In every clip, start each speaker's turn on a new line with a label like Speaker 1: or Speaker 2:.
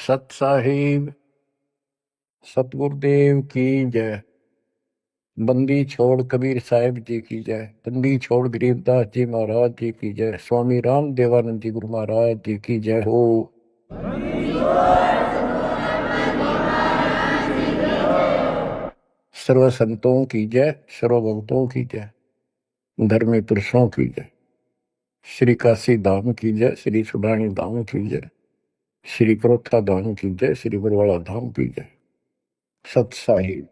Speaker 1: सत साहिब सतगुरुदेव की जय। बंदी छोड़ कबीर साहिब जी की जय। बंदी छोड़ गरीबदास जी महाराज जी की जय। स्वामी राम देवानंद जी गुरु महाराज जी की जय हो। सर्व संतों की जय, सर्व भक्तों की जय, धर्मी पुरुषों की जय। श्री काशी धाम की जय, श्री सुडानी धाम की जय, श्री क्रोथा धाम की जय, श्री बरवाड़ा धाम की जय। सत साहिब।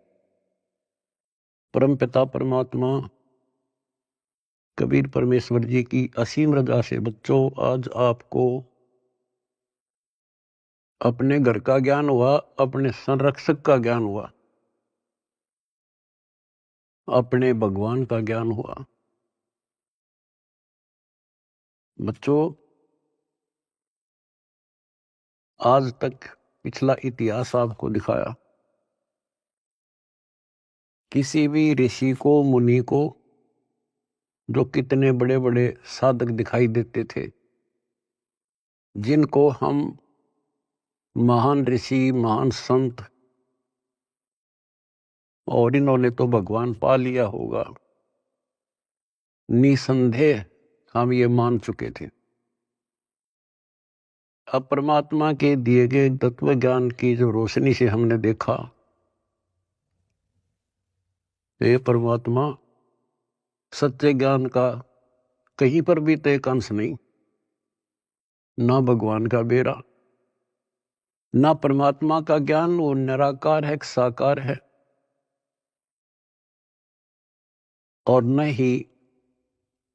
Speaker 1: परम पिता परमात्मा कबीर परमेश्वर जी की असीम रजा से बच्चों आज आपको अपने घर का ज्ञान हुआ, अपने संरक्षक का ज्ञान हुआ, अपने भगवान का ज्ञान हुआ। बच्चों आज तक पिछला इतिहास आपको दिखाया। किसी भी ऋषि को, मुनि को, जो कितने बड़े बड़े साधक दिखाई देते थे, जिनको हम महान ऋषि, महान संत, और इन्होंने तो भगवान पा लिया होगा, निसंदेह हम ये मान चुके थे। अब परमात्मा के दिए गए तत्व ज्ञान की जो रोशनी से हमने देखा, ये परमात्मा सच्चे ज्ञान का कहीं पर भी तो एक अंश नहीं, ना भगवान का बेरा, ना परमात्मा का ज्ञान। वो निराकार है, साकार है, और न ही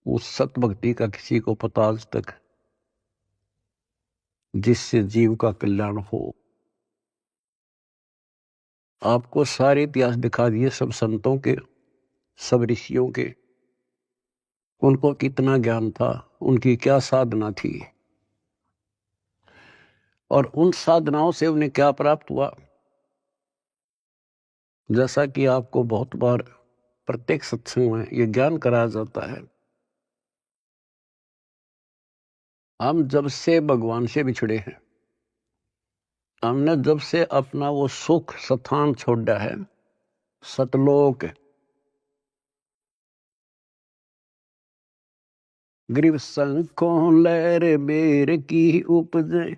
Speaker 1: उस सत भक्ति का किसी को पता आज तक, जिससे जीव का कल्याण हो। आपको सारे इतिहास दिखा दिए, सब संतों के, सब ऋषियों के, उनको कितना ज्ञान था, उनकी क्या साधना थी, और उन साधनाओं से उन्हें क्या प्राप्त हुआ। जैसा कि आपको बहुत बार प्रत्येक सत्संग में ये ज्ञान कराया जाता है, हम जब से भगवान से बिछड़े हैं, हमने जब से अपना वो सुख स्थान छोड़ा है, सतलोक, ग्रीव संकों लहर बेर की उपजे,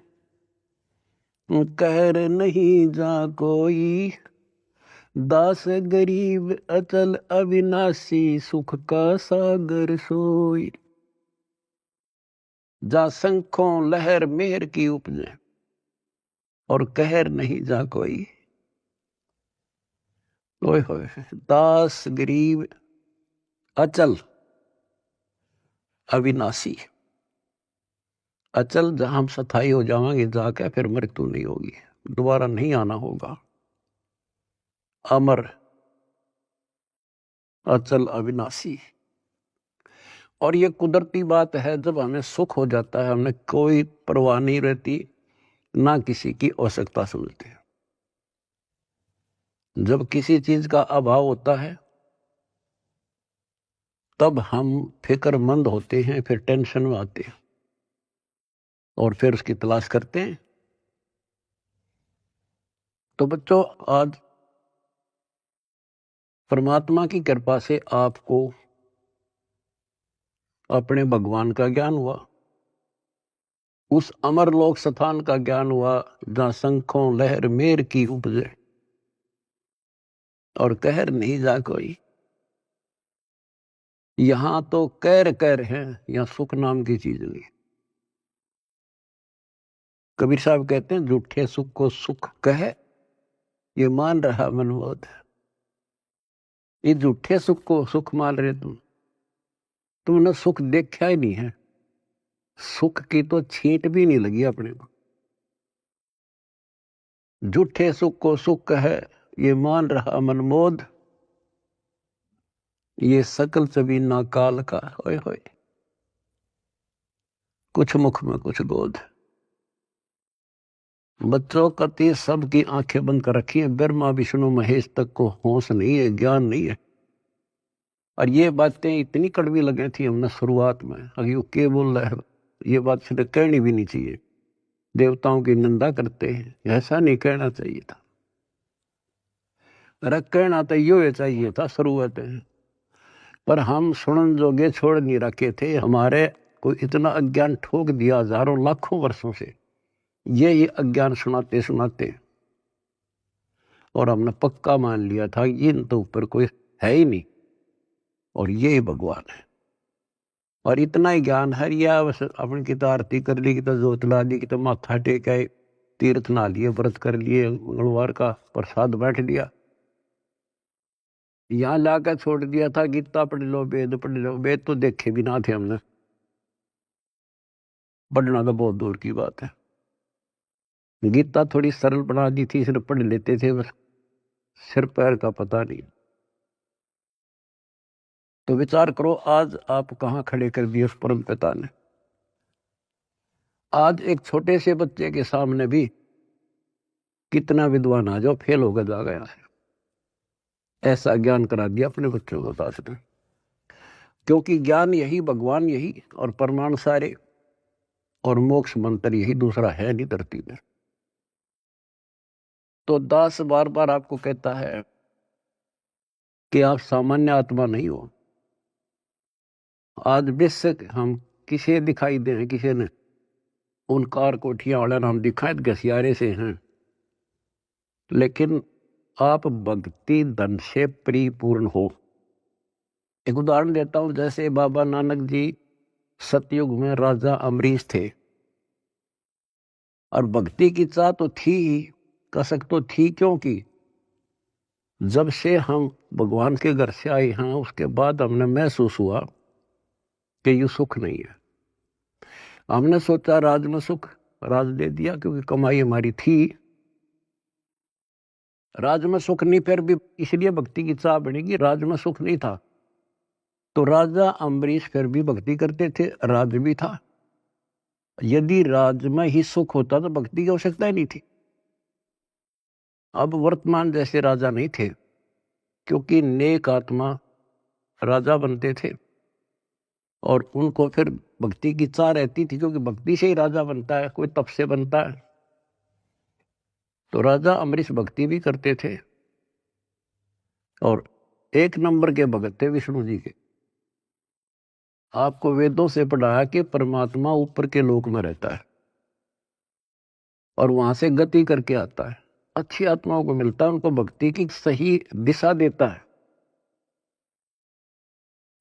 Speaker 1: कहर नहीं जा कोई, दास गरीब अचल अविनाशी, सुख का सागर सोई। जा शंखों लहर मेहर की उपजे, और कहर नहीं जा कोई। ओए होए, दास गरीब अचल अविनाशी। अचल जहां हम स्थायी हो जाएंगे जाके, फिर मृत्यु नहीं होगी, दोबारा नहीं आना होगा। अमर, अचल, अविनाशी। और ये कुदरती बात है, जब हमें सुख हो जाता है, हमें कोई परवाह नहीं रहती, ना किसी की आवश्यकता समझते हैं। जब किसी चीज का अभाव होता है, तब हम फिक्रमंद होते हैं, फिर टेंशन में आते हैं, और फिर उसकी तलाश करते हैं। तो बच्चों आज परमात्मा की कृपा से आपको अपने भगवान का ज्ञान हुआ, उस अमर लोक स्थान का ज्ञान हुआ, जहां शंखों लहर मेर की उपजे, और कहर नहीं जा कोई। यहां तो कैर कैर है, यहां सुख नाम की चीज नहीं। कबीर साहब कहते हैं, झूठे सुख को सुख कहे, ये मान रहा मनमोद। ये झूठे सुख को सुख मान रहे तुमने सुख देखा ही नहीं है, सुख की तो छींट भी नहीं लगी अपने को। झूठे सुख को सुख कहे, ये मान रहा मनमोद, ये सकल चबीना काल का। होए होए, कुछ मुख में कुछ गोद। बच्चों कति सबकी आंखें बंद कर रखी है, ब्रह्मा विष्णु महेश तक को होश नहीं है, ज्ञान नहीं है। और ये बातें इतनी कड़वी लगी थी हमने शुरुआत में, अभी वो क्या बोल रहा है, ये बात सीधे कहनी भी नहीं चाहिए। देवताओं की निंदा करते हैं, ऐसा नहीं कहना चाहिए था। अरे कहना तो यो चाहिए था शुरुआत में, पर हम सुनन जोगे छोड़ नहीं रखे थे। हमारे को इतना अज्ञान ठोक दिया हजारों लाखों वर्षों से, ये अज्ञान सुनाते सुनाते, और हमने पक्का मान लिया था इन तो ऊपर कोई है ही नहीं और ये भगवान है। और इतना ही ज्ञान है, या बस अपनी की तो आरती कर ली, की तो जोत ला ली, की तो माथा टेका, तीर्थ नहा लिए, व्रत कर लिए, मंगलवार का प्रसाद बैठ लिया, यहाँ लाकर छोड़ दिया था गीता पढ़ लो, वेद पढ़ लो। वेद तो देखे भी ना थे हमने, पढ़ना तो बहुत दूर की बात है। गीता थोड़ी सरल बना दी थी, सिर्फ पढ़ लेते थे, बस सिर पैर का पता नहीं। तो विचार करो आज आप कहाँ खड़े कर दिए उस परम पिता ने। आज एक छोटे से बच्चे के सामने भी कितना विद्वान आ जाओ फेल होकर जा गया है, ऐसा ज्ञान करा दिया अपने बच्चों को दास ने। क्योंकि ज्ञान यही, भगवान यही, और परमाणु सारे, और मोक्ष मंत्र यही, दूसरा है नहीं धरती में। तो दास बार बार आपको कहता है कि आप सामान्य आत्मा नहीं हो। आज बेशक हम किसे दिखाई दे, किसी ने उन कार कोठियां वाला नाम दिखाए घसियारे से हैं, लेकिन आप भक्ति धन से परिपूर्ण हो। एक उदाहरण देता हूं, जैसे बाबा नानक जी सतयुग में राजा अमरीश थे, और भक्ति की चाह तो थी ही, कसक तो थी, क्योंकि जब से हम भगवान के घर से आए हैं उसके बाद हमने महसूस हुआ कि ये सुख नहीं है। हमने सोचा राज में सुख, राज दे दिया क्योंकि कमाई हमारी थी, राज में सुख नहीं, फिर भी इसलिए भक्ति की चाह बनेगी, राज में सुख नहीं था। तो राजा अम्बरीश फिर भी भक्ति करते थे, राज भी था। यदि राज में ही सुख होता तो भक्ति की आवश्यकता ही नहीं थी। अब वर्तमान जैसे राजा नहीं थे, क्योंकि नेक आत्मा राजा बनते थे, और उनको फिर भक्ति की चाह रहती थी, क्योंकि भक्ति से ही राजा बनता है, कोई तप से बनता है। तो राजा अम्बरीश भक्ति भी करते थे, और एक नंबर के भगत थे विष्णु जी के। आपको वेदों से पढ़ाया कि परमात्मा ऊपर के लोक में रहता है और वहां से गति करके आता है, अच्छी आत्माओं को मिलता है, उनको भक्ति की सही दिशा देता है,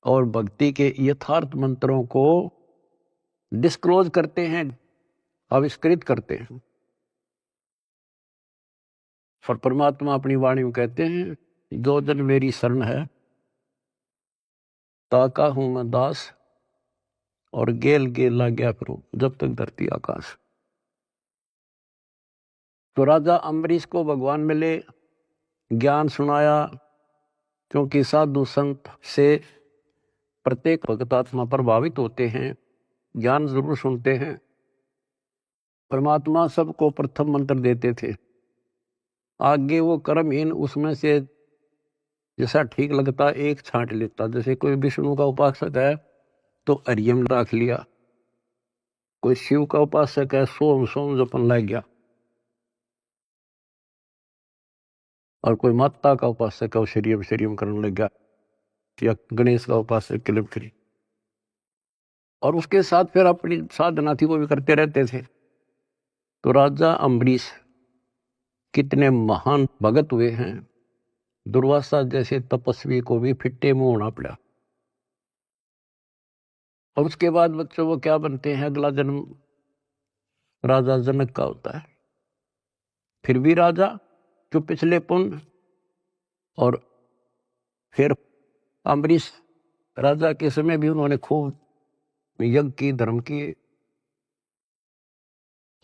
Speaker 1: और भक्ति के यथार्थ मंत्रों को डिस्क्लोज करते हैं, आविष्कृत करते हैं। और परमात्मा अपनी वाणी में कहते हैं, जो जन मेरी शरण है ताका हूं मैं दास, और गेल गेला गया फिरूं जब तक धरती आकाश। तो राजा अम्बरीश को भगवान मिले, ज्ञान सुनाया, क्योंकि साधु संत से प्रत्येक भक्त आत्मा प्रभावित होते हैं, ज्ञान जरूर सुनते हैं। परमात्मा सबको प्रथम मंत्र देते थे, आगे वो कर्महीन उसमें से जैसा ठीक लगता एक छांट लेता। जैसे कोई विष्णु का उपासक है तो हरियम रख लिया, कोई शिव का उपासक है सोम सोम जपन लग गया, और कोई माता का उपासक है वो शरीयम शरीयम करने लग गया, या गणेश का उपासक किलिम करी, और उसके साथ फिर अपनी साधना थी वो भी करते रहते थे। तो राजा अम्बरीश कितने महान भगत हुए हैं, दुर्वासा जैसे तपस्वी को भी फिट्टे मुंह होना पड़ा। और उसके बाद बच्चों वो क्या बनते हैं, अगला जन्म राजा जनक का होता है, फिर भी राजा जो पिछले पुण्य, और फिर अम्बरीश राजा के समय भी उन्होंने खूब यज्ञ की, धर्म किए,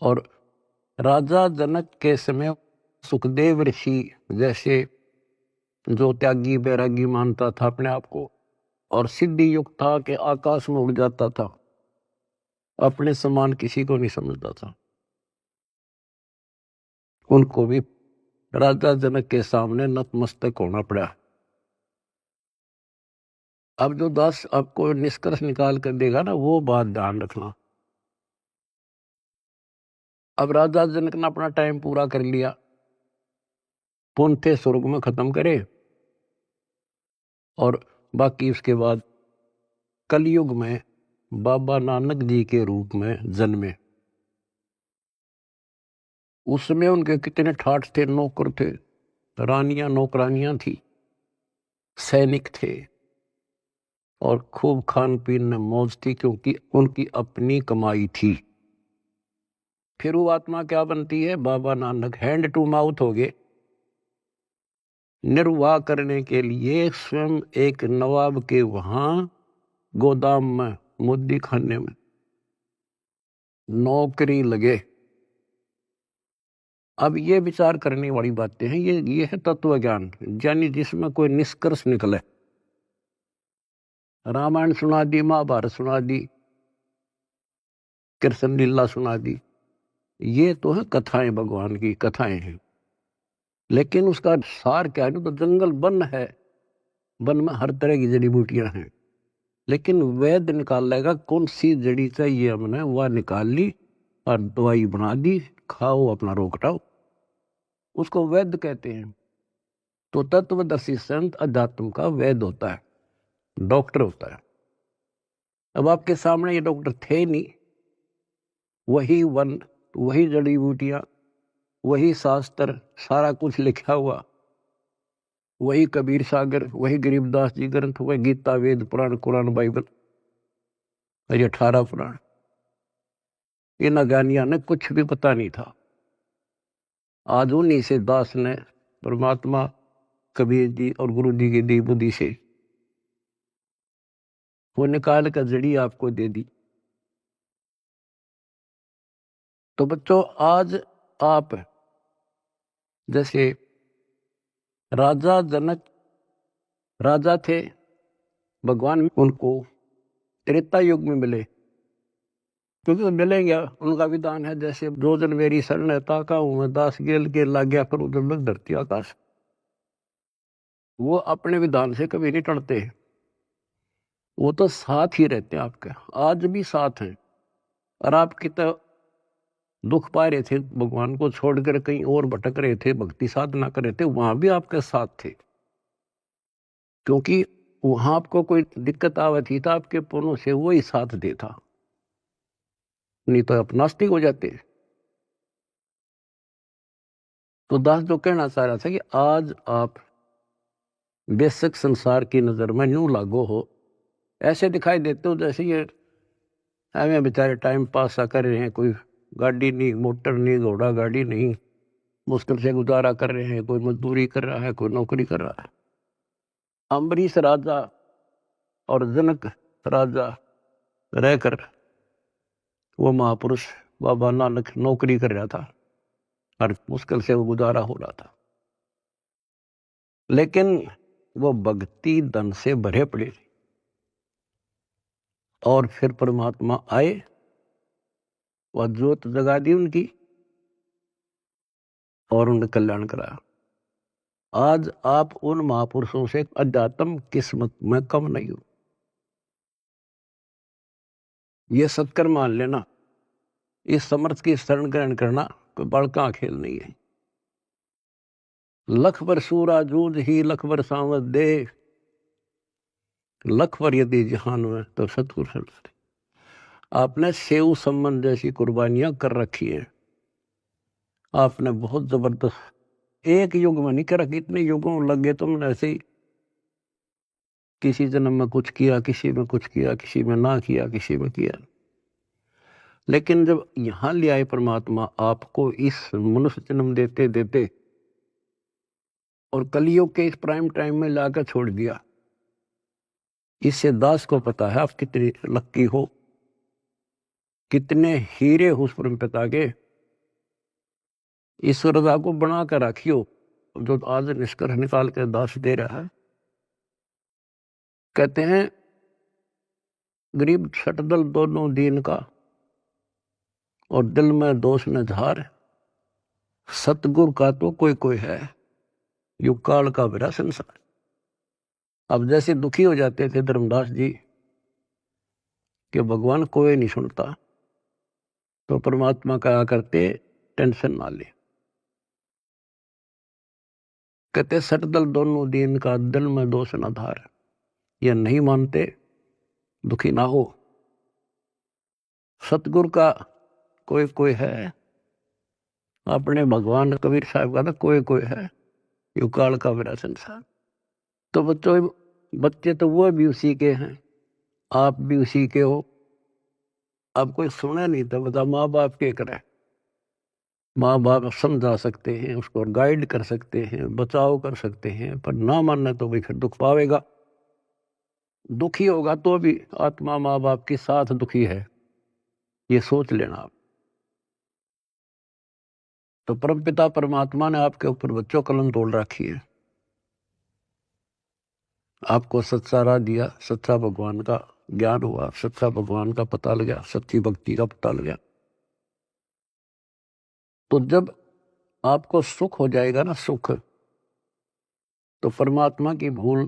Speaker 1: और राजा जनक के समय सुखदेव ऋषि जैसे जो त्यागी बैरागी मानता था अपने आप को, और सिद्धि युक्त था कि आकाश में उड़ जाता था, अपने समान किसी को नहीं समझता था, उनको भी राजा जनक के सामने नतमस्तक होना पड़ा। अब जो दास आपको निष्कर्ष निकाल कर देगा ना, वो बात ध्यान रखना। अब राजा जनक ने अपना टाइम पूरा कर लिया, पुनः स्वर्ग में खत्म करे, और बाकी उसके बाद कलयुग में बाबा नानक जी के रूप में जन्मे। उसमें उनके कितने ठाठ थे, नौकर थे, रानियां नौकरानियां थी, सैनिक थे, और खूब खान पीन में मौज थी, क्योंकि उनकी अपनी कमाई थी। फिर वो आत्मा क्या बनती है? Baba Nanak hand to mouth हो गए। निर्वाह करने के लिए स्वयं एक नवाब के वहां गोदाम में, मुद्दी खाने में नौकरी लगे। अब ये विचार करने वाली बातें हैं, ये है तत्व ज्ञान, यानी जिसमें कोई निष्कर्ष निकले। रामायण सुना दी, महाभारत सुना दी, कृष्ण लीला सुना दी, ये तो है कथाएं, भगवान की कथाएं हैं। लेकिन उसका सार क्या है? तो जंगल वन है, वन में हर तरह की जड़ी बूटियां हैं, लेकिन वैद्य निकाल लेगा कौन सी जड़ी चाहिए हमने, वह निकाल ली और दवाई बना दी, खाओ अपना रोग हटाओ, उसको वैद्य कहते हैं। तो तत्वदर्शी संत अध्यात्म का वैद्य होता है, डॉक्टर होता है। अब आपके सामने ये डॉक्टर थे नहीं, वही वन, वही जड़ी बूटियां, वही शास्त्र, सारा कुछ लिखा हुआ, वही कबीर सागर, वही गरीबदास जी ग्रंथ, वही गीता, वेद, पुराण, कुरान, बाइबल, ये 18 पुराण। इन अज्ञानिया ने कुछ भी पता नहीं था। आज उन्हीं से दास ने परमात्मा कबीर जी और गुरु जी की दी बुद्धि से वो निकाल कर जड़ी आपको दे दी। तो बच्चों, आज आप जैसे राजा जनक राजा थे, भगवान उनको त्रेता युग में मिले, क्योंकि तो मिलेंगे, उनका विधान है जैसे जो जन मेरी शरण है ताका हूं मैं दास, गेल के लाग गया फिर उधर में धरती आकाश। वो अपने विधान से कभी नहीं टलते, वो तो साथ ही रहते हैं आपके, आज भी साथ हैं। और आप कितना दुख पा रहे थे, भगवान को छोड़कर कहीं और भटक रहे थे, भक्ति साधना कर रहे थे, वहां भी आपके साथ थे, क्योंकि वहां आपको कोई दिक्कत आवे थी तो आपके पुण्यों से वो ही साथ देता, नहीं तो आप नास्तिक हो जाते। तो दास जो कहना चाह रहा था कि आज आप बेशक संसार की नजर में यूं लागो हो, ऐसे दिखाई देते हो जैसे ये हमें बेचारे टाइम पास सा कर रहे हैं, कोई गाड़ी नहीं, मोटर नहीं, घोड़ा गाड़ी नहीं, मुश्किल से गुजारा कर रहे हैं, कोई मजदूरी कर रहा है, कोई नौकरी कर रहा है। अम्बरीश राजा और जनक राजा रहकर वो महापुरुष बाबा नानक नौकरी कर रहा था और मुश्किल से वो गुजारा हो रहा था, लेकिन वो भक्ति धन से भरे पड़े। और फिर परमात्मा आए, वह ज्योत जगा दी उनकी और उन्हें कल्याण कराया। आज आप उन महापुरुषों से अध्यात्म किस्मत में कम नहीं हो, ये सत्कर मान लेना। इस समर्थ की शरण ग्रहण करना कोई बड़का खेल नहीं है। लख बर सूरा जूझ ही लख बर सांवत दे, लख बर यदि जहान में तो सतगुरु शरण। आपने सेव संबंध जैसी कुर्बानियां कर रखी है, आपने बहुत जबरदस्त, एक युग में नहीं कर रखी, इतने युगों लग गए तुमने ऐसे ही, किसी जन्म में कुछ किया, किसी में कुछ किया, किसी में ना किया, किसी में किया। लेकिन जब यहां ले आए परमात्मा आपको इस मनुष्य जन्म देते देते और कलियुग के इस प्राइम टाइम में लाकर छोड़ दिया, इससे दास को पता है आप कितने लक्की हो, कितने हीरे हो उस परम पिता के। इस रजा को बना कर रखियो, जो आज निष्कर्ष निकाल कर दास दे रहा है। कहते हैं गरीब छटदल दोनों दीन का, और दिल में दोष न झार, सतगुरु का तो कोई कोई है, युग काल का भरा संसार। अब जैसे दुखी हो जाते थे धर्मदास जी कि भगवान कोई नहीं सुनता, तो परमात्मा कहा करते टेंशन ना ले। कहते सट दल दोनों दीन का दिल में दोष न धार, ये नहीं मानते दुखी ना हो। सतगुरु का कोई कोई है, अपने भगवान कबीर साहब का तो कोई कोई है, यू काल का मेरा संसार। तो बच्चे तो वो भी उसी के हैं, आप भी उसी के हो। अब कोई सुने नहीं तो बता माँ बाप के करे। माँ बाप समझा सकते हैं, उसको गाइड कर सकते हैं, बचाव कर सकते हैं, पर ना मानना तो भाई फिर दुख पावेगा। दुखी होगा तो भी आत्मा माँ बाप के साथ दुखी है, ये सोच लेना आप। तो परमपिता परमात्मा ने आपके ऊपर बच्चों कलम तोड़ रखी है, आपको सच्चा राह दिया, सच्चा भगवान का ज्ञान हुआ, सच्चा भगवान का पता लगा, सच्ची भक्ति का पता लगा। तो जब आपको सुख हो जाएगा ना, सुख, तो परमात्मा की भूल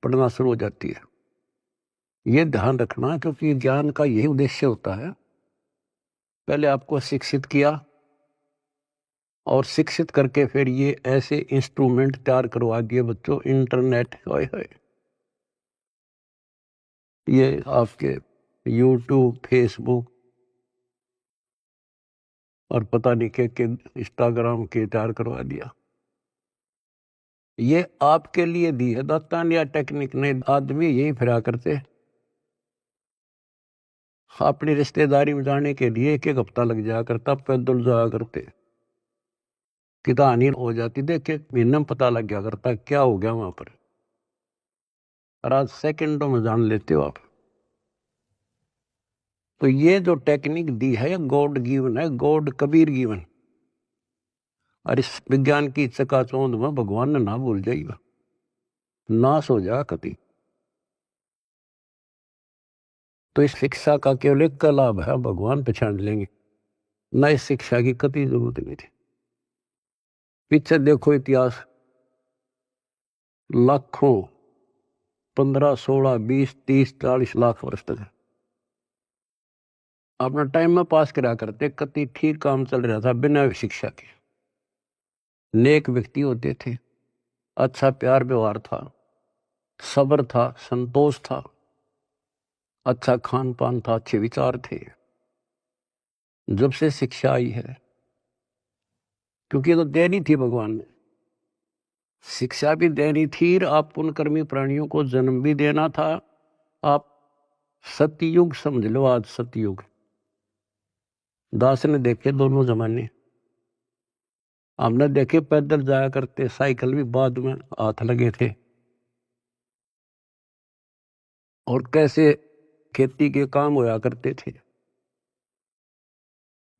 Speaker 1: पड़ना शुरू हो जाती है। ये ध्यान रखना, क्योंकि ज्ञान का यही उद्देश्य होता है। पहले आपको शिक्षित किया और शिक्षित करके फिर ये ऐसे इंस्ट्रूमेंट तैयार करवा दिए बच्चों, इंटरनेट, हाय हाय, ये आपके यूट्यूब, फेसबुक और पता नहीं के इंस्टाग्राम के तैयार करवा दिया। ये आपके लिए दी है दातान या टेक्निक ने। आदमी यही फिरा करते, अपनी रिश्तेदारी में जाने के लिए एक एक हफ्ता लग जाया करता, पैदल जाया करते, कितना हानि हो जाती, देखे महीने में पता लग गया करता क्या हो गया वहां पर। और आज सेकंडों में जान लेते हो आप। तो ये जो टेक्निक दी है गॉड गिवन है, गॉड कबीर गिवन। और इस विज्ञान की चकाचौंध में भगवान ने ना भूल जाएगा, नाश हो जा कति। तो इस शिक्षा का केवल एक का लाभ है, भगवान पहचान लेंगे, न इस शिक्षा की कति जरूरत नहीं थी। पीछे देखो इतिहास, लाखों, 15, 16, 20, 30, 40 लाख वर्ष तक अपना टाइम में पास करा करते, कति ठीक काम चल रहा था बिना शिक्षा के। नेक व्यक्ति होते थे, अच्छा प्यार व्यवहार था, सब्र था, संतोष था, अच्छा खान पान था, अच्छे विचार थे। जब से शिक्षा आई है, क्योंकि ये तो देनी थी भगवान ने, शिक्षा भी देनी थी, आप पुण्यकर्मी प्राणियों को जन्म भी देना था। आप सतयुग समझ लो, आज सतयुग। दास ने देखे दोनों जमाने, हमने देखे पैदल जाया करते, साइकिल भी बाद में हाथ लगे थे, और कैसे खेती के काम होया करते थे।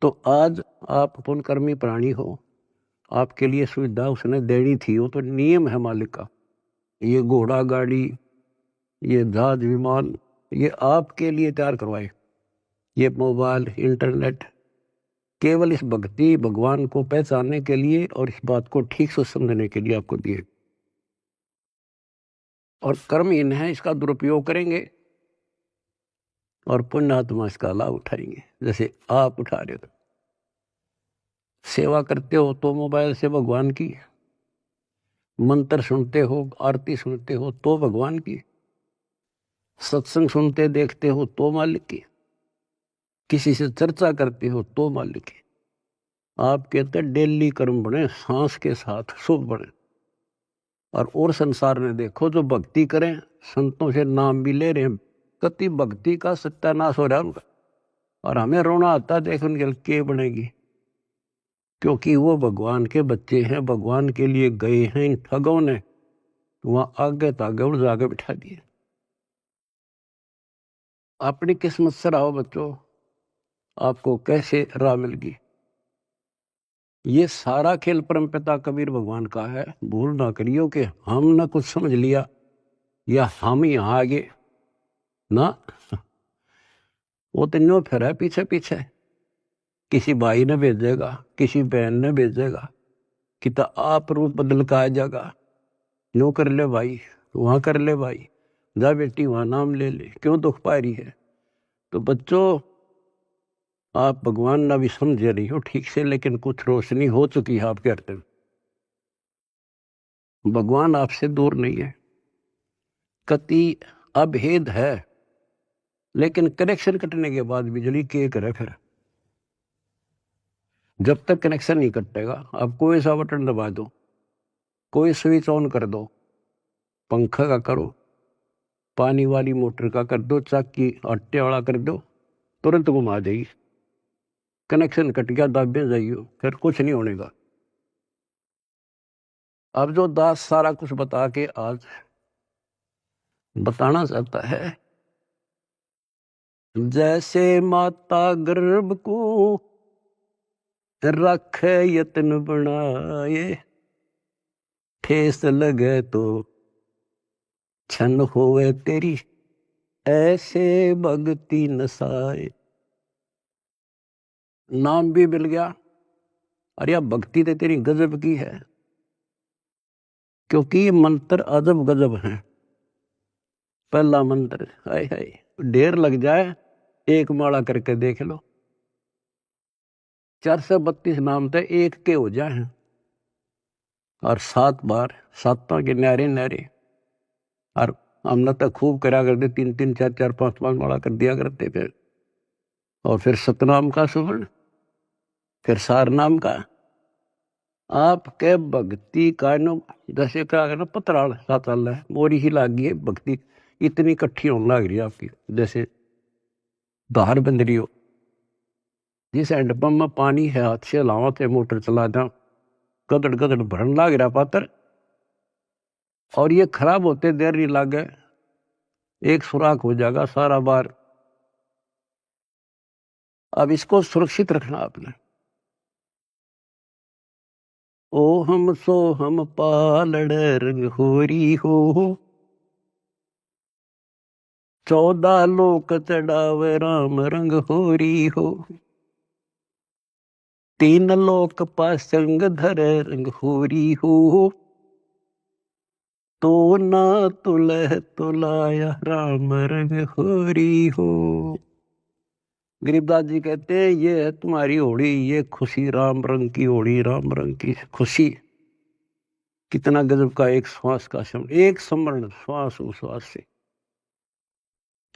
Speaker 1: तो आज आप पुण्यकर्मी प्राणी हो, आपके लिए सुविधा उसने देनी थी, वो तो नियम है मालिक का। ये घोड़ा गाड़ी, ये जहाज विमान, ये आपके लिए तैयार करवाए। ये मोबाइल, इंटरनेट केवल इस भक्ति भगवान को पहचानने के लिए और इस बात को ठीक से समझने के लिए आपको दिए। और कर्महीन है, इसका दुरुपयोग करेंगे और पुण्यात्मा इसका लाभ उठाएंगे, जैसे आप उठा रहे हो। सेवा करते हो तो मोबाइल से भगवान की, मंत्र सुनते हो, आरती सुनते हो तो भगवान की, सत्संग सुनते देखते हो तो मालिक की, किसी से चर्चा करते हो तो मालिक की। आप कहते हैं डेली कर्म बने, सांस के साथ शुभ बने। और संसार में देखो, जो भक्ति करें, संतों से नाम भी ले रहे हैं, कति भक्ति का सत्यानाश हो रहा है उनका। और हमें रोना आता देख उनके के बनेगी, क्योंकि वो भगवान के बच्चे हैं, भगवान के लिए गए हैं। इन ठगों ने वहां आगे तागे उड़ जाके बिठा दिए। अपनी किस्मत से रहो बच्चों, आपको कैसे राह मिल गई। ये सारा खेल परमपिता कबीर भगवान का है। भूल ना करियो कि हमने कुछ समझ लिया या हम यहाँ आगे ना, वो तो न्यो फिर है पीछे पीछे। किसी भाई ने भेजेगा, किसी बहन ने भेजेगा, कि तो आप रूप बदल का आ जाएगा, न्यो कर ले भाई, वहां कर ले भाई, जा बेटी वहां नाम ले ले, क्यों दुख पा रही है। तो बच्चों, आप भगवान ना भी समझे रही हो ठीक से, लेकिन कुछ रोशनी हो चुकी है आपके हृदय में। भगवान आपसे दूर नहीं है, कति अभेद है, लेकिन कनेक्शन कटने के बाद बिजली के करे फिर। जब तक कनेक्शन नहीं कटेगा, आप कोई सा बटन दबा दो, कोई स्विच ऑन कर दो, पंखा का करो, पानी वाली मोटर का कर दो, चाकी आटे वाला कर दो, तुरंत घुमा देगी। कनेक्शन कट गया, दाबे जाइयो, फिर कुछ नहीं होने का। अब जो दास सारा कुछ बता के आज बताना चाहता है, जैसे माता गर्भ को रखे यत्न बनाए, ठेस लगे तो छन होवे तेरी, ऐसे भक्ति नसाए। नाम भी मिल गया, अरे भक्ति तो तेरी गजब की है, क्योंकि ये मंत्र अजब गजब है। पहला मंत्र, हाय हाय, ढेर लग जाए, एक माला करके देख लो, 432 नाम तो एक के हो जाए, और 7 बार, 7 के न्यारे न्यारे। और हमने तो खूब करा करते, 3-3, 4-4, 5-5 माला कर दिया करते फिर। और फिर सतनाम का सुवर्ण, फिर सार नाम का। आपके भक्ति का नो जैसे क्या पतराल साताल है, मोरी ही लागी है भक्ति, इतनी इकट्ठी होने लग रही है आपकी, जैसे धार बंद रही हो। जिस हैंडपंप में पानी है, हाथ से लावा थे, मोटर चला दा, गदड़ गदड़ भरन लाग रहा पात्र, और ये खराब होते देर नहीं लागे, एक सुराख हो जाएगा सारा बार। अब इसको सुरक्षित रखना आपने। ओ हम सो हम पालड़ रंग होरी हो, 14 लोक चढ़ावे राम रंग होरी हो, 3 लोक पासंग धरे रंग होरी हो, तो ना तुलह तुलाया राम रंग होरी हो। गरीबदास जी कहते हैं, ये है तुम्हारी होड़ी, ये खुशी राम रंग की होड़ी, राम रंग की खुशी। कितना गजब का एक श्वास का शब्द, एक स्मरण, श्वास उश्वास से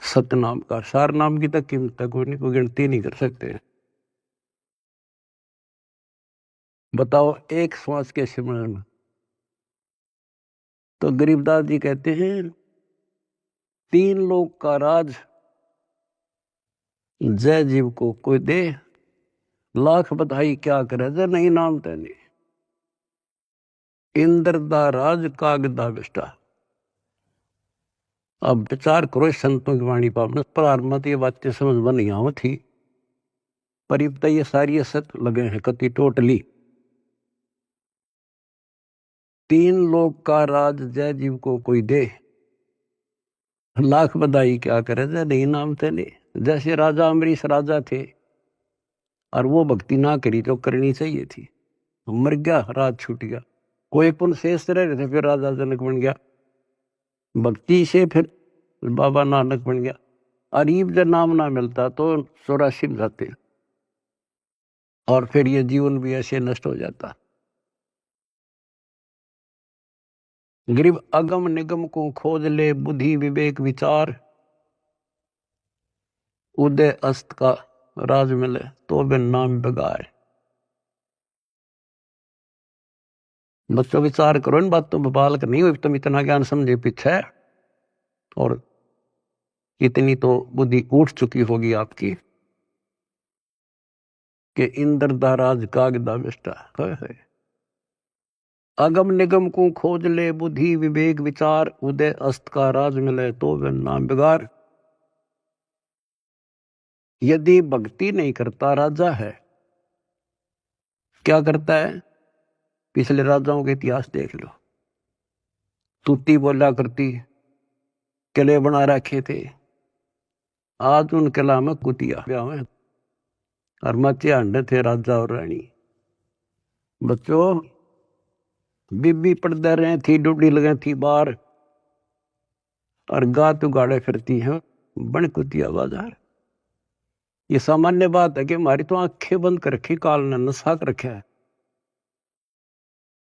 Speaker 1: सतनाम का, सार नाम की तक कीमत कोई नहीं, कोई गिनती नहीं कर सकते। बताओ एक श्वास के स्मरण में। तो गरीबदास जी कहते हैं, 3 लोक का राज जय जीव को कोई दे, लाख बधाई क्या करे, जय नहीं नाम तेने, इंद्र दा राज कागदा बिष्टा। अब विचार करो संतों की वाणी पावन, प्रारंभ ये बातें समझ में नहीं आव थी, पर अब ये सारी असत लगे हैं कति टोटली। 3 लोक का राज जय जीव को कोई दे, लाख बधाई क्या करे, जय नहीं नाम तेने। जैसे राजा अमरीश राजा थे, और वो भक्ति ना करी तो करनी चाहिए थी, मर गया, राज छूट गया। कोई पुण्य शेष रह रहे थे, फिर राजा जनक बन गया, भक्ति से फिर बाबा नानक बन गया। अरीब जब नाम ना मिलता तो 84 में जाते, और फिर ये जीवन भी ऐसे नष्ट हो जाता। गरीब अगम निगम को खोज ले, बुद्धि विवेक विचार, उदय अस्त का राज मिले, तो बिन नाम बगार। बच्चों विचार करो इन बातों पर, बालक नहीं हुई तुम इतना ज्ञान समझे पीछे, और इतनी तो बुद्धि उठ चुकी होगी आपकी कि इंद्र दा राज कागदा बिष्टा है। अगम निगम को खोज ले, बुद्धि विवेक विचार, उदय अस्त का राज मिले, तो बिन नाम बिगार। यदि भक्ति नहीं करता राजा है, क्या करता है? पिछले राजाओं के इतिहास देख लो, तूती बोला करती, किले बना रखे थे, आज उन किला में कुतिया ब्याह में, और मचे अंडे थे राजा और रानी। बच्चों, बीबी पड़दे रहे थी, डूडी लगे थी बाहर, और गात उगाड़े फिरती हैं बन कुतिया बाजार।
Speaker 2: ये सामान्य बात है कि हमारी तो आंखें बंद कर रखी, काल ने नशा कर रखा है।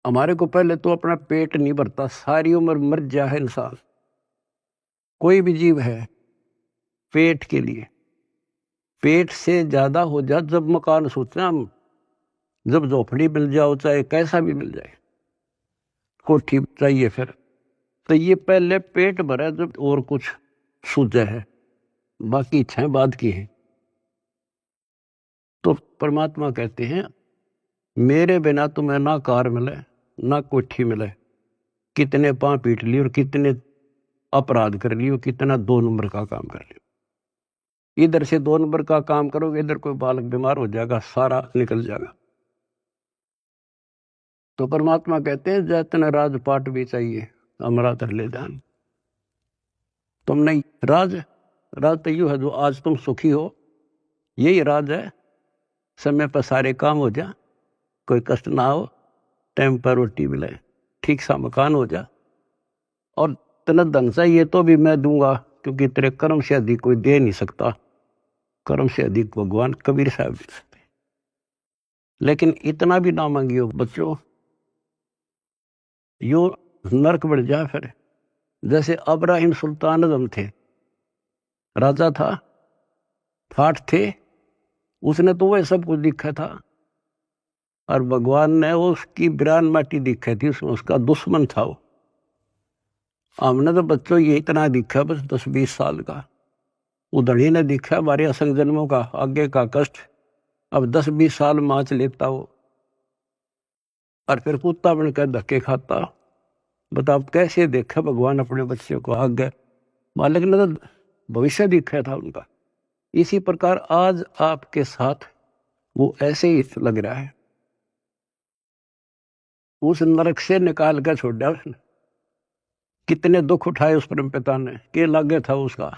Speaker 2: हमारे को पहले तो अपना पेट नहीं भरता, सारी उम्र मर जा है इंसान, कोई भी जीव है, पेट के लिए। पेट से ज्यादा हो जा जब मकान सोचते हैं हम, जब झोपड़ी मिल जाओ चाहे कैसा भी मिल जाए, कोठी चाहिए फिर, तो ये पहले पेट भरा जब और कुछ सूझे है, बाकी इच्छाएं बाद की है। तो परमात्मा कहते हैं मेरे बिना तुम्हें ना कार मिले ना कोठी मिले, कितने पांव पीट लिए और कितने अपराध कर लिए, कितना 2 नंबर का काम कर लिया। इधर से 2 नंबर का काम करोगे, इधर कोई बालक बीमार हो जाएगा, सारा निकल जाएगा। तो परमात्मा कहते हैं जैतन राजपाट भी चाहिए हमारा तर ले ध्यान। तुम नहीं राज तो यू है जो आज तुम सुखी हो, यही राज है। समय पर सारे काम हो जा, कोई कष्ट ना हो, टाइम पर रोटी मिले, ठीक सा मकान हो जा, और तेना धन चाहिए तो भी मैं दूंगा, क्योंकि तेरे कर्म से अधिक कोई दे नहीं सकता, कर्म से अधिक भगवान कबीर साहब दे सकते। लेकिन इतना भी ना मांगियो बच्चों, यो नरक बढ़ जाए फिर। जैसे अब्राहिम सुल्तान आजम थे, राजा था, ठाठ थे, उसने तो वह सब कुछ दिखा था, और भगवान ने उसकी बिरान माटी दिखी थी, उसमें उसका दुश्मन था वो। हमने तो बच्चों ये इतना दिखा बस 10-20 साल का, उधड़ी ने दिखा हमारे असंग जन्मों का आगे का कष्ट, अब 10-20 साल माच लेता वो, और फिर कुत्ता बनकर धक्के खाता। बताओ कैसे देखा भगवान अपने बच्चे को आगे, मालिक ने तो भविष्य दिखा था उनका। इसी प्रकार आज आपके साथ वो ऐसे ही लग रहा है, उस नरक से निकाल कर छोड़ दिया उसने। कितने दुख उठाए उस परम पिता ने, के लागे था उसका,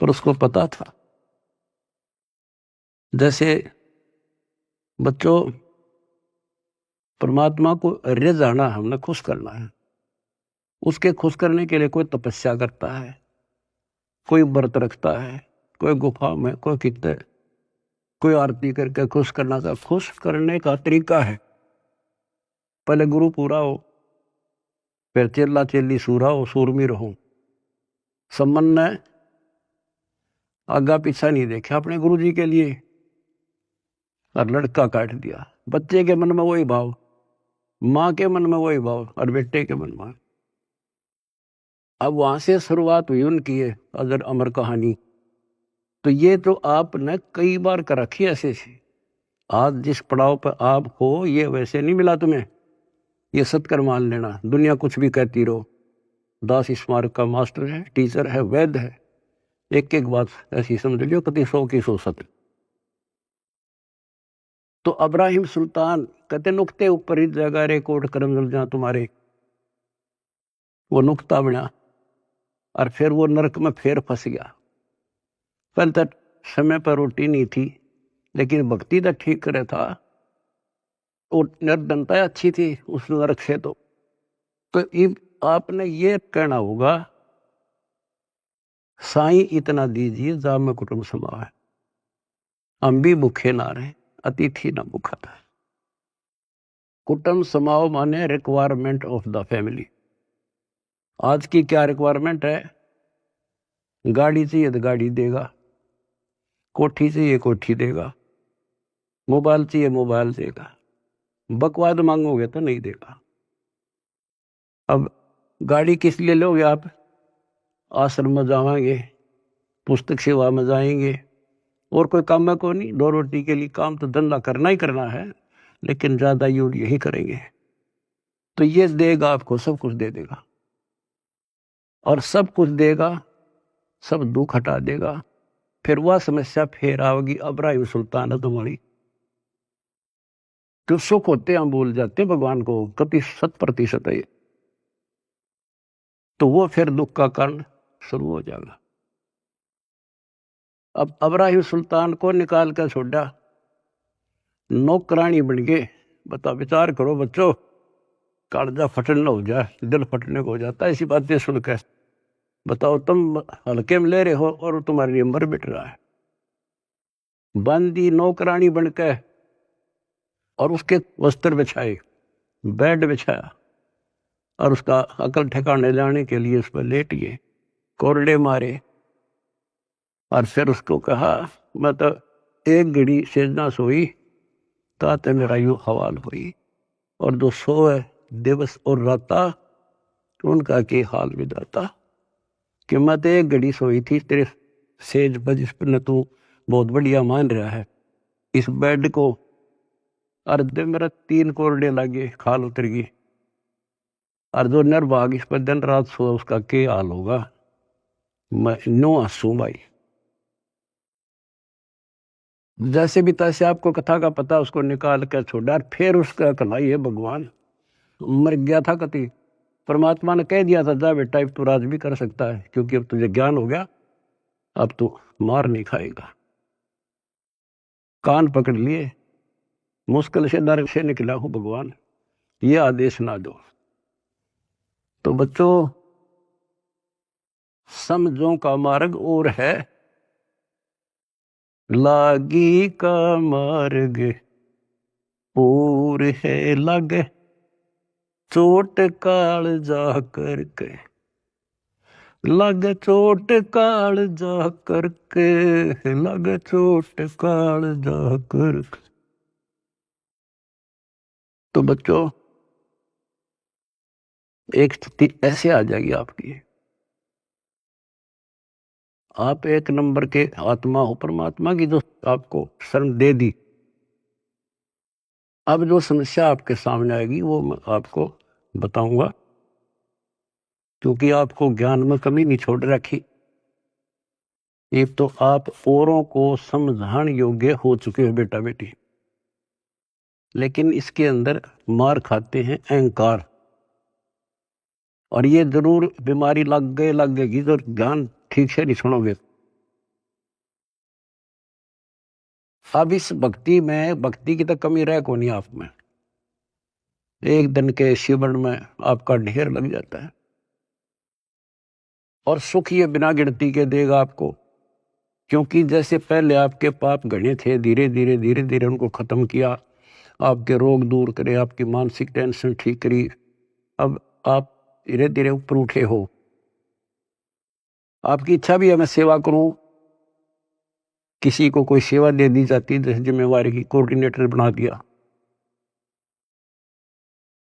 Speaker 2: पर उसको पता था। जैसे बच्चों परमात्मा को रिझाना, हमने खुश करना है, उसके खुश करने के लिए कोई तपस्या करता है, कोई व्रत रखता है, कोई गुफा में, कोई कितने, कोई आरती करके खुश करना था। खुश करने का तरीका है, पहले गुरु पूरा हो, फिर चेला चेली सूरा हो, सूरमीर हो। सम्मन ने आगा पीछा नहीं देखा अपने गुरु जी के लिए, और लड़का काट दिया। बच्चे के मन में वही भाव, माँ के मन में वही भाव, और बेटे के मन में। अब वहां से शुरुआत हुई उनकी ये अजर अमर कहानी। तो ये तो आपने कई बार कर रखी ऐसे से, आज जिस पड़ाव पर आप हो ये वैसे नहीं मिला तुम्हें, ये सत्कर मान लेना। दुनिया कुछ भी कहती रहो, दास स्मारक का मास्टर है, टीचर है, वैद्य है, एक एक बात ऐसी समझ लियो कति 100 की 100 सत्य। तो अब्राहिम सुल्तान कहते नुक्ते ऊपर ही जगह रे कोट करम जल जा तुम्हारे, वो नुक्ता बना, और फिर वो नरक में फिर फंस गया। पहले तक समय पर रोटी नहीं थी, लेकिन भक्ति तो ठीक करे था, और निर्धनता अच्छी थी उस नरक से। तो आपने ये कहना होगा साईं इतना दीजिए जा में कुटुंब समावे, हम भी भूखे ना रहे, अतिथि ना भूखा था। कुटुंब समाओ माने रिक्वायरमेंट ऑफ द फैमिली। आज की क्या रिक्वायरमेंट है? गाड़ी चाहिए तो गाड़ी देगा, कोठी चाहिए कोठी देगा, मोबाइल चाहिए मोबाइल देगा, बकवाद मांगोगे तो नहीं देगा। अब गाड़ी किस लिए लोगे आप? आश्रम में जाएंगे, पुस्तक सेवा में जाएंगे, और कोई काम में को नहीं, 2 रोटी के लिए काम तो धंधा करना ही करना है, लेकिन ज्यादा यूज यही करेंगे। तो ये देगा आपको, सब कुछ दे देगा, और सब कुछ देगा, सब दुख हटा देगा। फिर वह समस्या फिर आओगी अब्राहिम सुल्तान है तुम्हारी। जो सुख होते हम भूल जाते हैं भगवान को, कति 100% है। तो वो फिर दुख का कारण शुरू हो जाएगा। अब अब्राहिम सुल्तान को निकाल कर छोड़ा, नौकरानी बन गए। बता विचार करो बच्चों, कालजा फटने हो जाए, दिल फटने को हो जाता है ऐसी बातें सुनकर। बताओ तुम हल्के में ले रहे हो और तुम्हारे लिए मर बिट रहा है। बांदी नौकरानी बनकर और उसके वस्त्र बिछाए, बेड बिछाया और उसका अकल ठिकाने लाने के लिए उस पर लेट गए, कोरडे मारे और फिर उसको कहा मैं तो एक घड़ी सेजना सोई ताते मेरा यूं हवाल हुई, और जो सोए दिवस और राता उनका के हाल विदाता। कि मैं तो एक घड़ी सोई थी तेरे सेज पर जिस पर न तू बहुत बढ़िया मान रहा है, इस बेड को अर्धे मेरा 3 कोरडे लगे, खाल उतर गई, और जो निर्भाग इस पर दिन रात सोया उसका के हाल होगा। मैं नो आंसू भाई। जैसे भी तैसे आपको कथा का पता, उसको निकाल कर छोड़ा, फिर उसका कलाई है भगवान मर गया था कति, परमात्मा ने कह दिया था जा बेटा अब तू राज भी कर सकता है, क्योंकि अब तुझे ज्ञान हो गया, अब तू मार नहीं खाएगा। कान पकड़ लिए, मुश्किल से दर से निकला हूं भगवान, ये आदेश ना दो। तो बच्चों समझों का मार्ग और है, लागी का मार्ग और है लगे, चोट काल जा करके लग चोट काल जा करके, लग चोट काल जा करके। तो बच्चों एक स्थिति ऐसे आ जाएगी आपकी, आप एक नंबर के आत्मा हो परमात्मा की, जो आपको शरण दे दी। अब जो समस्या आपके सामने आएगी वो मैं आपको बताऊंगा, क्योंकि आपको ज्ञान में कमी नहीं छोड़ रखी। एक तो आप औरों को समझाने योग्य हो चुके हो बेटा बेटी, लेकिन इसके अंदर मार खाते हैं अहंकार, और ये जरूर बीमारी लग गएगी तो ज्ञान ठीक से नहीं सुनोगे। अब इस भक्ति में, भक्ति की तो कमी रह को नहीं आप में, एक दिन के शिवन में आपका ढेर लग जाता है, और सुख ये बिना गिनती के देगा आपको, क्योंकि जैसे पहले आपके पाप घने थे, धीरे धीरे धीरे धीरे उनको खत्म किया, आपके रोग दूर करे, आपकी मानसिक टेंशन ठीक करी, अब आप धीरे धीरे ऊपर उठे हो। आपकी इच्छा भी है मैं सेवा करूं, किसी को कोई सेवा दे दी जाती, जैसे जिम्मेवारी की कोऑर्डिनेटर बना दिया,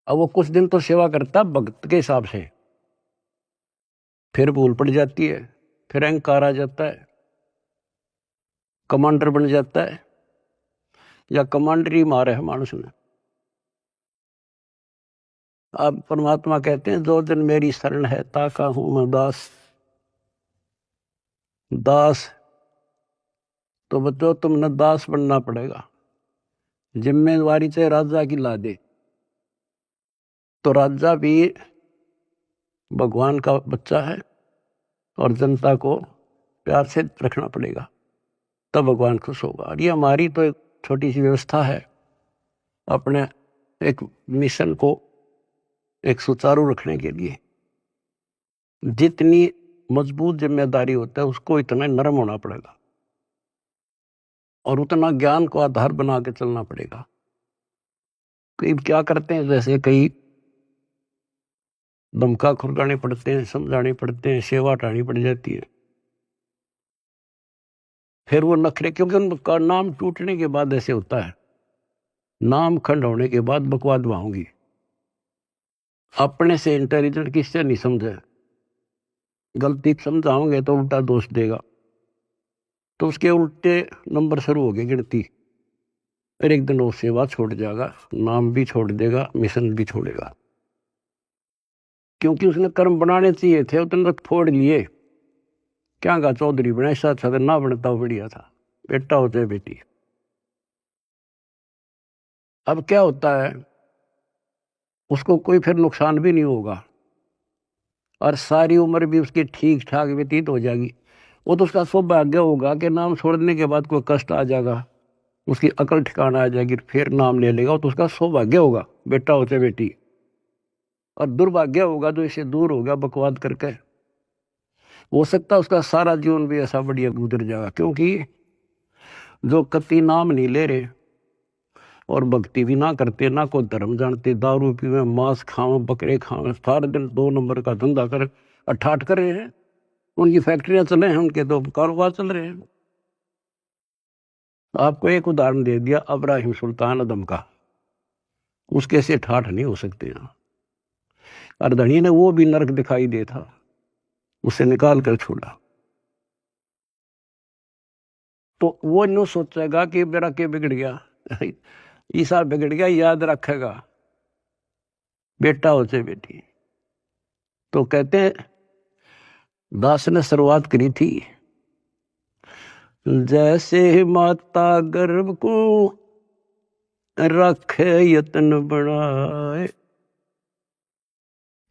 Speaker 2: अब वो कुछ दिन तो सेवा करता भक्त के हिसाब से, फिर भूल पड़ जाती है, फिर अहंकार आ जाता है, कमांडर बन जाता है, या कमांडर ही मारे है मानुष ने। अब परमात्मा कहते हैं जो दिन मेरी शरण है ताका हूं मैं दास। दास तो बच्चों तुमने दास बनना पड़ेगा, जिम्मेवारी चाहे राजा की ला दे, तो राजा भी भगवान का बच्चा है, और जनता को प्यार से रखना पड़ेगा, तब भगवान खुश होगा। और ये हमारी तो एक छोटी सी व्यवस्था है, अपने एक मिशन को एक सुचारू रखने के लिए। जितनी मजबूत जिम्मेदारी होता है उसको इतना नरम होना पड़ेगा, और उतना ज्ञान को आधार बना के चलना पड़ेगा। कई क्या करते हैं, जैसे कई धमका खुरगाने पड़ते हैं, समझाने पड़ते हैं, सेवा हटानी पड़ जाती है, फिर वो नखरे, क्योंकि उनका नाम टूटने के बाद ऐसे होता है, नाम खंड होने के बाद बकवाद होंगी। अपने से इंटेलिजेंट किससे नहीं समझे, गलती समझाओगे तो उल्टा दोष देगा, तो उसके उल्टे नंबर शुरू हो गए गिनती, फिर एक दिन वो सेवा छोड़ जाएगा, नाम भी छोड़ देगा, मिशन भी छोड़ेगा, क्योंकि उसने कर्म बनाने चाहिए थे, उतने तक फोड़ लिए। क्या कहा चौधरी बना, ऐसा अच्छा था ना बनता बढ़िया था, बेटा हो चाहे बेटी। अब क्या होता है, उसको कोई फिर नुकसान भी नहीं होगा, और सारी उम्र भी उसकी ठीक ठाक व्यतीत हो जाएगी। वो तो उसका सौभाग्य होगा कि नाम छोड़ने के बाद कोई कष्ट आ जाएगा, उसकी अकल ठिकाना आ जाएगी, फिर नाम ले लेगा, तो उसका सौभाग्य होगा बेटा हो चाहे बेटी। और दुर्भाग्य होगा जो इससे दूर होगा बकवाद करके, हो सकता है उसका सारा जीवन भी ऐसा बढ़िया गुजर जाएगा, क्योंकि जो कति नाम नहीं ले रहे और भक्ति भी ना करते, ना कोई धर्म जानते, दारू पीवे, मांस खावे, बकरे खावे, सारे दिन 2 नंबर का धंधा कर अठाठ कर रहे हैं। उनकी फैक्ट्रियां चले हैं, उनके तो कारोबार चल रहे हैं। आपको एक उदाहरण दे दिया इब्राहिम सुल्तान अदम का, उसके से ठाठ नहीं हो सकते यहाँ। अर्धनी ने वो भी नरक दिखाई दे था, उसे निकाल कर छोड़ा। तो वो न्यू सोचेगा कि मेरा क्या बिगड़ गया, ईसा बिगड़ गया, याद रखेगा बेटा हो चाहे बेटी। तो कहते हैं दास ने शुरुआत करी थी, जैसे माता गर्भ को रखे यत्न बढ़ाए,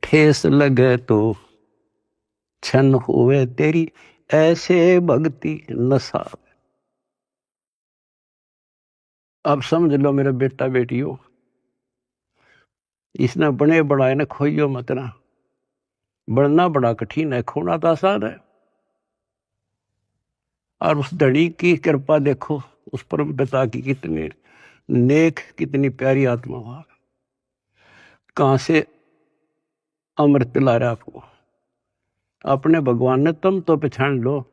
Speaker 2: ठेस लगे तो छन हुए तेरी, ऐसे भक्ति नशा। अब समझ लो मेरे बेटा बेटियों, इसने बने बढ़ाए ने खोइयो मत ना। बढ़ना बड़ा कठिन है, खोना तो आसान है। और उस धड़ी की कृपा देखो, उस परम पिता की कितने नेक, कितनी प्यारी आत्मा हुआ, कहां से अमृत पिला रहा आपको। अपने भगवान ने तुम तो पहचान लो,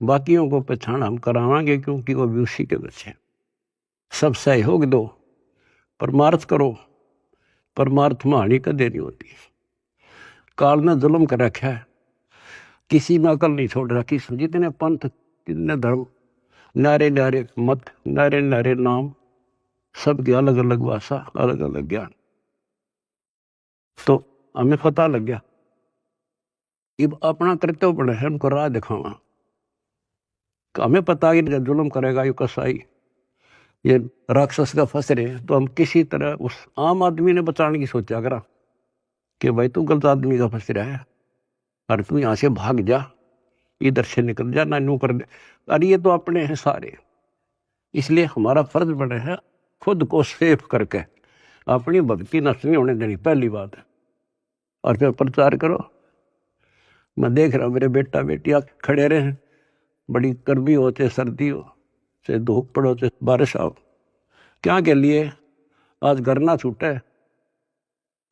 Speaker 2: बाकियों को पहचान हम करावांगे, क्योंकि वो भी उसी के बच्चे। सब सहयोग दो, परमार्थ करो, परमार्थ में हानि कदे नहीं होती। काल ने जुल्म कर रखा है, किसी में अकल नहीं छोड़ रखी। जितने पंथ, कितने धर्म, नारे नारे मत, नारे नारे नाम, सबकी अलग अलग भाषा, अलग अलग ज्ञान। तो हमें पता लग गया, अब अपना कर्तव्य बने है उनको राह दिखावा। हमें पता है कि जुल्म करेगा ये कसाई, ये राक्षस का फंस रहे, तो हम किसी तरह उस आम आदमी ने बचाने की सोचा करा कि भाई तू गलत आदमी का फंस रहा है, और तू यहां से भाग जा, इधर से निकल जा, ना नू कर दे। अरे ये तो अपने हैं सारे, इसलिए हमारा फर्ज बने है खुद को सेफ करके अपनी भक्ति नष्ट नहीं होने देनी, पहली बात है। और फिर प्रचार करो। मैं देख रहा हूँ मेरे बेटा बेटियां खड़े रहे, बड़ी गर्मी हो चाहे सर्दी हो, चाहे धूप पड़ो चाहे बारिश आओ, क्या के लिए आज घर ना छूटे।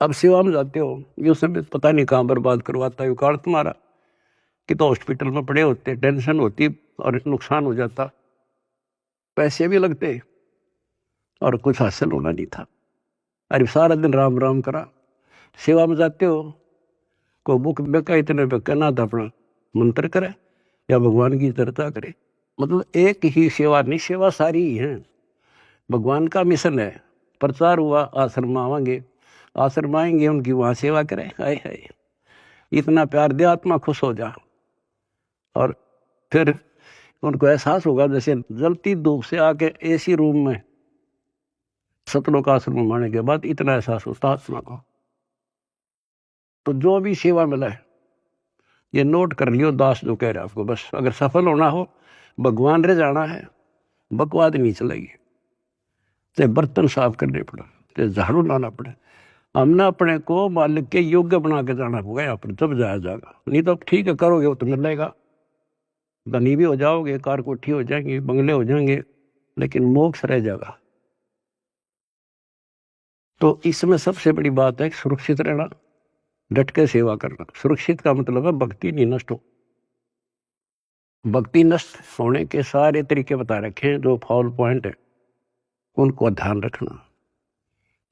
Speaker 2: अब सेवा में जाते हो, ये समय पता नहीं कहाँ बर्बाद करवाता है काल तुम्हारा, कि तो हॉस्पिटल में पड़े होते, टेंशन होती और नुकसान हो जाता, पैसे भी लगते और कुछ हासिल होना नहीं था। अरे सारा दिन राम राम करा, सेवा में जाते हो, को बुक बेका इतने पे कहना था अपना मंत्र करे या भगवान की चर्चा करे। मतलब एक ही सेवा नहीं, सेवा सारी ही है। भगवान का मिशन है, प्रचार हुआ, आश्रम आवांगे, आश्रम आएंगे, उनकी वहां सेवा करें। हाय हाय, इतना प्यार दे, आत्मा खुश हो जा। और फिर उनको एहसास होगा जैसे जलती धूप से आके एसी रूम में सतलोक आश्रम आने के बाद इतना एहसास होता आत्मा को। तो जो भी सेवा मिला है ये नोट कर लियो, दास जो कह रहे आपको, बस अगर सफल होना हो, भगवान रे जाना है, बकवाद नहीं चलेगी। चाहे बर्तन साफ करने पड़े, चाहे झाड़ू लाना पड़े, हमने अपने को मालिक के योग्य बना के जाना होगा यहाँ पर, जब जाया जाएगा। नहीं तो ठीक है करोगे वो तो मिलेगा, धनी भी हो जाओगे, कार कोठी हो जाएंगे, बंगले हो जाएंगे, लेकिन मोक्ष रह जाएगा। तो इसमें सबसे बड़ी बात है सुरक्षित रहना, डट के सेवा करना। सुरक्षित का मतलब है भक्ति नहीं नष्ट हो। भक्ति नष्ट होने के सारे तरीके बता रखे हैं, जो फाउल पॉइंट है उनको ध्यान रखना।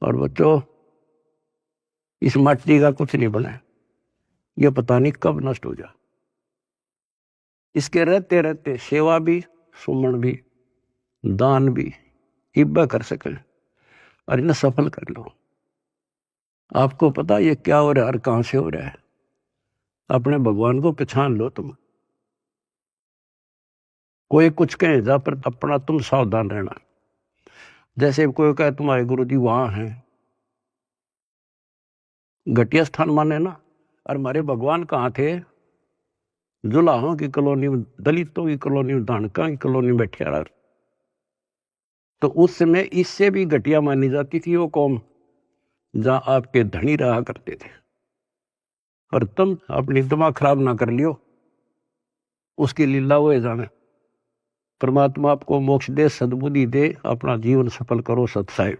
Speaker 2: और बच्चों, इस माटी का कुछ नहीं बना, ये पता नहीं कब नष्ट हो जाए। इसके रहते रहते सेवा भी, सुमन भी, दान भी इब्बा कर सके और इन्हें सफल कर लो। आपको पता ये क्या हो रहा है और कहां से हो रहा है, अपने भगवान को पहचान लो। तुम कोई कुछ कहे जा, पर अपना तुम सावधान रहना। जैसे कोई कहे तुम्हारे गुरु जी वहां हैं, घटिया स्थान माने ना। और हमारे भगवान कहाँ थे? जुलाहों की कॉलोनी में, दलितों की कॉलोनी में, धानका की कॉलोनी में बैठे रहा। तो उस समय इससे भी घटिया मानी जाती थी वो कौम, जहां आपके धनी रहा करते थे। और तुम अपनी दिमाग खराब ना कर लियो, उसकी लीला वो जाने। परमात्मा आपको मोक्ष दे, सद्बुद्धि दे, अपना जीवन सफल करो सत साहिब।